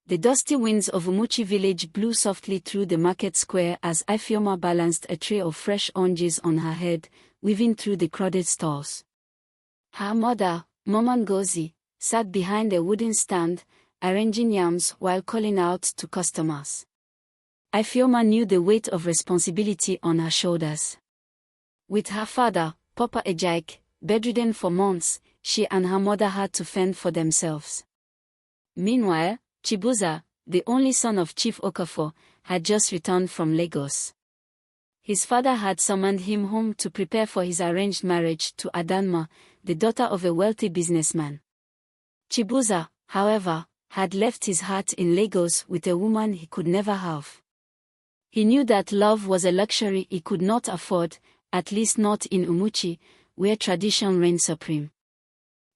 The dusty winds of Umuachi village blew softly through the market square as Ifeoma balanced a tray of fresh oranges on her head, weaving through the crowded stalls. Her mother, Mama Ngozi, sat behind a wooden stand, arranging yams while calling out to customers. Ifeoma knew the weight of responsibility on her shoulders. With her father, Papa Ejike, bedridden for months, she and her mother had to fend for themselves. Meanwhile, Chibuzor, the only son of Chief Okafor, had just returned from Lagos. His father had summoned him home to prepare for his arranged marriage to Adanma, the daughter of a wealthy businessman. Chibuzor, however, had left his heart in Lagos with a woman he could never have. He knew that love was a luxury he could not afford, at least not in Umuachi, where tradition reigned supreme.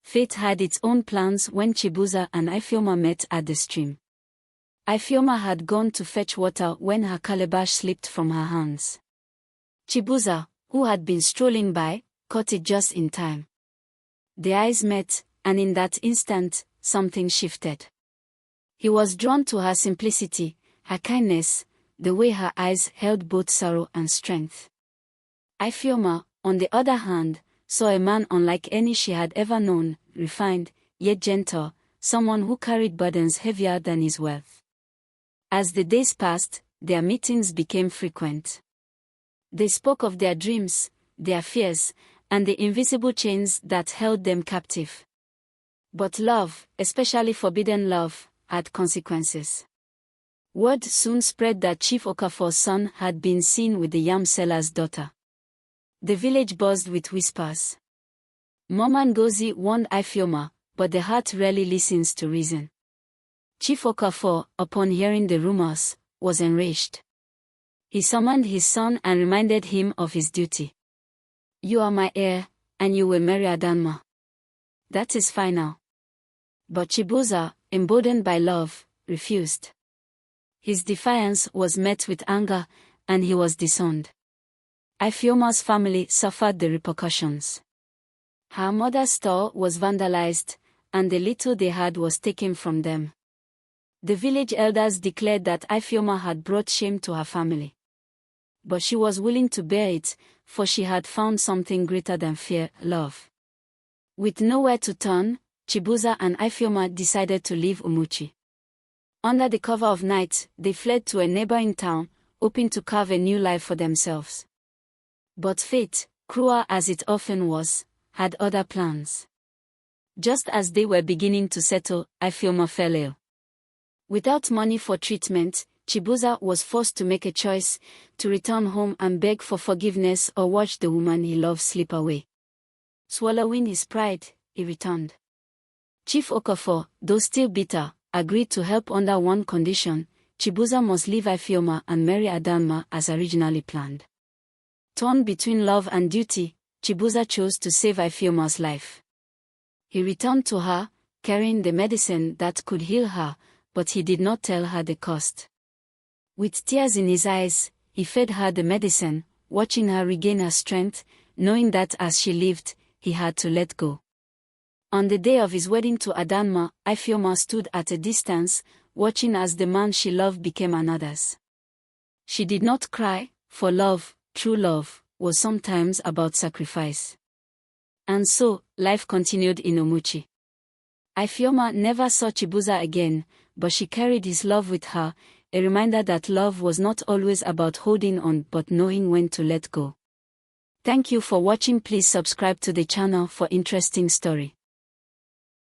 Fate had its own plans when Chibuzor and Ifeoma met at the stream. Ifeoma had gone to fetch water when her calabash slipped from her hands. Chibuzor, who had been strolling by, caught it just in time. Their eyes met, and in that instant, something shifted. He was drawn to her simplicity, her kindness, the way her eyes held both sorrow and strength. Ifeoma, on the other hand, saw a man unlike any she had ever known, refined, yet gentle, someone who carried burdens heavier than his wealth. As the days passed, their meetings became frequent. They spoke of their dreams, their fears, and the invisible chains that held them captive. But love, especially forbidden love, had consequences. Word soon spread that Chief Okafor's son had been seen with the yam seller's daughter. The village buzzed with whispers. Mama Ngozi warned Ifeoma, but the heart rarely listens to reason. Chief Okafor, upon hearing the rumors, was enraged. He summoned his son and reminded him of his duty. "You are my heir, and you will marry Adanma. That is final." But Chibuzor, emboldened by love, refused. His defiance was met with anger, and he was disowned. Ifeoma's family suffered the repercussions. Her mother's store was vandalized, and the little they had was taken from them. The village elders declared that Ifeoma had brought shame to her family. But she was willing to bear it, for she had found something greater than fear, love. With nowhere to turn, Chibuzor and Ifeoma decided to leave Umuachi. Under the cover of night, they fled to a neighboring town, hoping to carve a new life for themselves. But fate, cruel as it often was, had other plans. Just as they were beginning to settle, Ifeoma fell ill. Without money for treatment, Chibuzor was forced to make a choice, to return home and beg for forgiveness or watch the woman he loved slip away. Swallowing his pride, he returned. Chief Okafor, though still bitter, agreed to help under one condition: Chibuzor must leave Ifeoma and marry Adanma as originally planned. Torn between love and duty, Chibuzor chose to save Ifeoma's life. He returned to her, carrying the medicine that could heal her, but he did not tell her the cost. With tears in his eyes, he fed her the medicine, watching her regain her strength, knowing that as she lived, he had to let go. On the day of his wedding to Adanma, Ifeoma stood at a distance, watching as the man she loved became another's. She did not cry, for love, true love, was sometimes about sacrifice. And so, life continued in Umuachi. Ifeoma never saw Chibuzor again, but she carried his love with her, a reminder that love was not always about holding on but knowing when to let go. Thank you for watching. Please subscribe to the channel for interesting story.